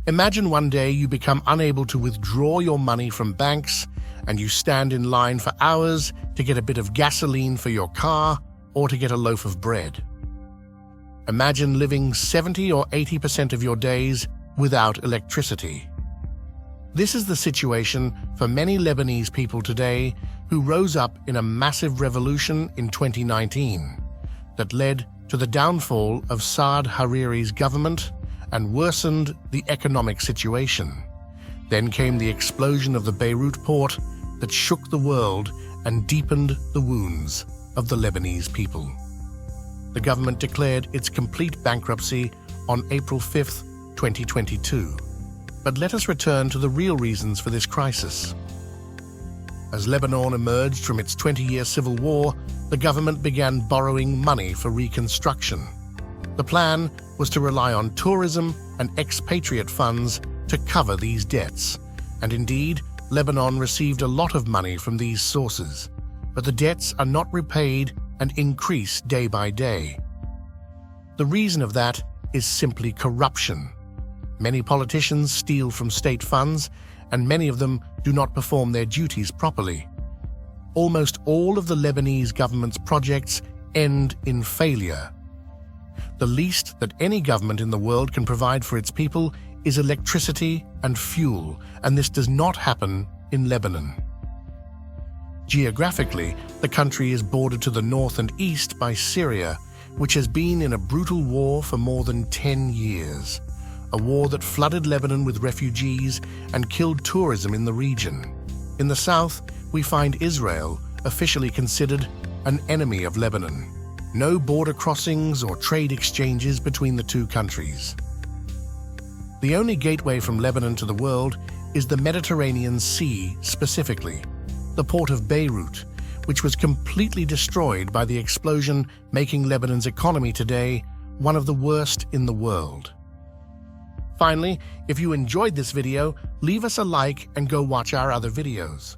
Imagine one day you become unable to withdraw your money from banks and you stand in line for hours to get a bit of gasoline for your car or to get a loaf of bread. Imagine living 70 or 80% of your days without electricity. This is the situation for many Lebanese people today who rose up in a massive revolution in 2019 that led to the downfall of Saad Hariri's government and worsened the economic situation. Then came the explosion of the Beirut port that shook the world and deepened the wounds of the Lebanese people. The government declared its complete bankruptcy on April 5, 2022. But let us return to the real reasons for this crisis. As Lebanon emerged from its 20-year civil war, the government began borrowing money for reconstruction. The plan was to rely on tourism and expatriate funds to cover these debts. And indeed, Lebanon received a lot of money from these sources. But the debts are not repaid and increase day by day. The reason of that is simply corruption. Many politicians steal from state funds, and many of them do not perform their duties properly. Almost all of the Lebanese government's projects end in failure. The least that any government in the world can provide for its people is electricity and fuel, and this does not happen in Lebanon. Geographically, the country is bordered to the north and east by Syria, which has been in a brutal war for more than 10 years. A war that flooded Lebanon with refugees and killed tourism in the region. In the south, we find Israel, officially considered an enemy of Lebanon. No border crossings or trade exchanges between the two countries. The only gateway from Lebanon to the world is the Mediterranean Sea specifically, the port of Beirut, which was completely destroyed by the explosion, making Lebanon's economy today one of the worst in the world. Finally, if you enjoyed this video, leave us a like and go watch our other videos.